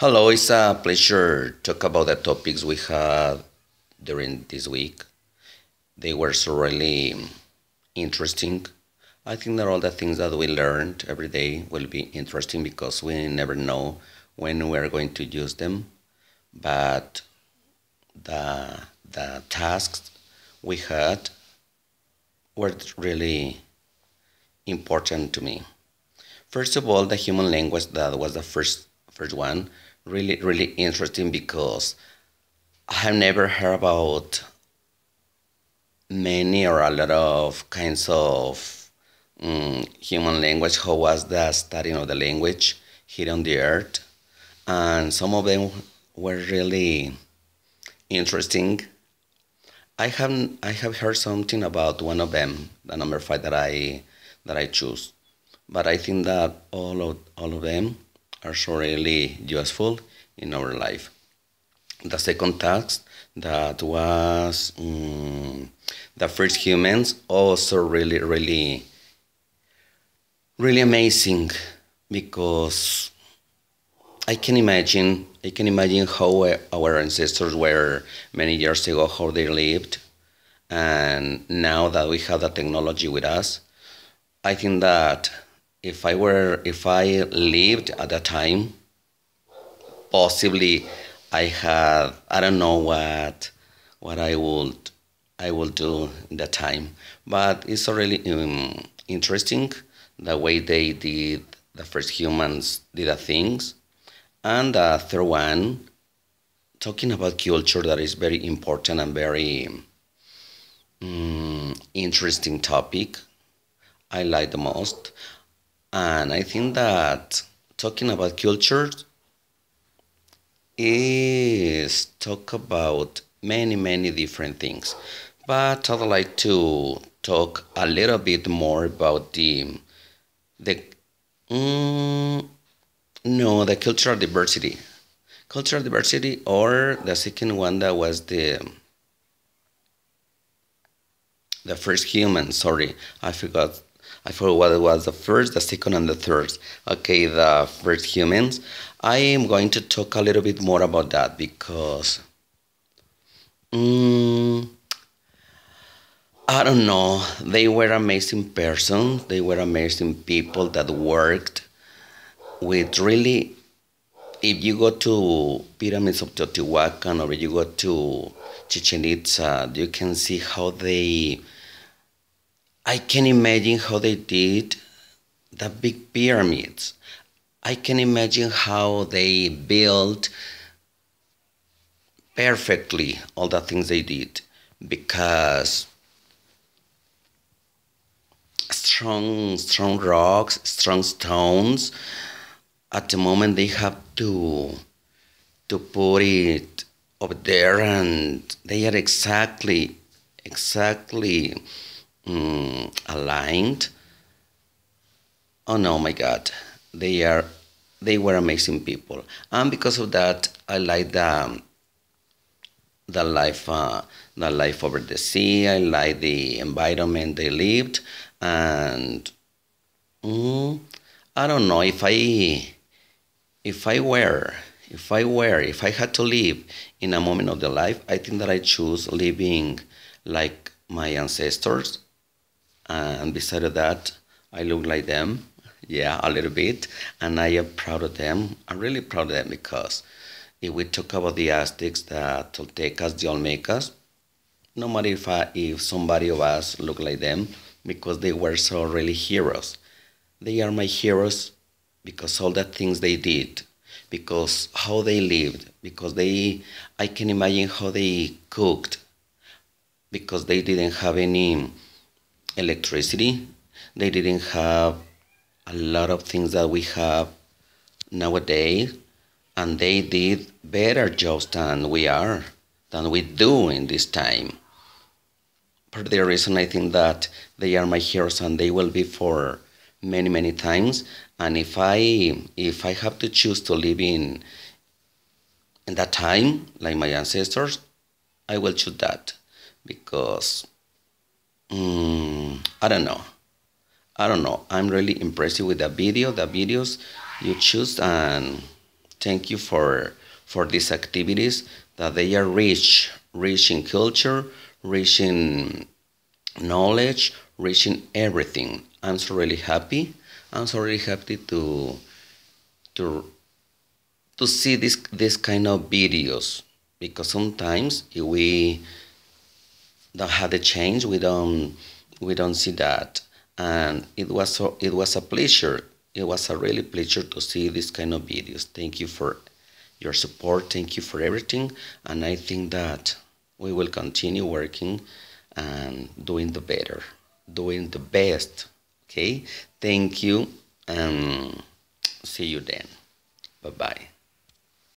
Hello, it's a pleasure to talk about the topics we had during this week. They were so really interesting. I think that all the things that we learned every day will be interesting because we never know when we're going to use them. But the tasks we had were really important to me. First of all, the human language that was the first one, really interesting because I have never heard about many or a lot of kinds of human language. How was the studying of the language here on the earth? And some of them were really interesting. I have heard something about one of them, the number five that I choose. But I think that all of them are so really useful in our life. The second task that was the first humans also really amazing because I can imagine how our ancestors were many years ago, how they lived, and now that we have the technology with us, I think that if I lived at that time, possibly I don't know what I will do in that time, but it's really interesting the way they did the first humans did the things. And the third one, talking about culture, that is very important and very interesting topic. I like the most, and I think that talking about culture is talk about many different things. But I'd like to talk a little bit more about the mm, no, the cultural diversity, or the second one that was the first human. Sorry, I forgot. I forgot what it was, the first, the second, and the third. Okay, the first humans. I am going to talk a little bit more about that because mm, I don't know. They were amazing persons. They were amazing people that worked with really. If you go to pyramids of Teotihuacan or you go to Chichen Itza, you can see how they. I can imagine how they did the big pyramids. I can imagine how they built perfectly all the things they did because strong rocks, strong stones. At the moment they have to put it up there, and they are exactly aligned. Oh no, my God, they are they were amazing people, and because of that, I like the life uh, the life over the sea. I like the environment they lived, and mm, I don't know if I were if I had to live in a moment of the life, I think that I choose living like my ancestors, and beside of that, I look like them. Yeah, a little bit, and I am proud of them. I'm really proud of them because if we talk about the Aztecs, the Toltecas, the Olmecas, no matter if somebody of us look like them, because they were so really heroes. They are my heroes because all the things they did, because how they lived, because I can imagine how they cooked, because they didn't have any electricity, they didn't have a lot of things that we have nowadays, and they did better jobs than we do in this time. For the reason I think that they are my heroes and they will be for many times. And if I have to choose to live in that time, like my ancestors, I will choose that because I don't know. I don't know. I'm really impressed with the videos you choose, and Thank you for these activities that they are rich in culture, rich in knowledge, rich in everything. I'm so really happy. I'm so really happy to to see this kind of videos, because sometimes if we don't have the change, we don't see that. And it was a pleasure. It was a really pleasure to see this kind of videos. Thank you for your support. Thank you for everything. And I think that we will continue working and doing the better, doing the best. Okay. Thank you, and see you then. Bye bye.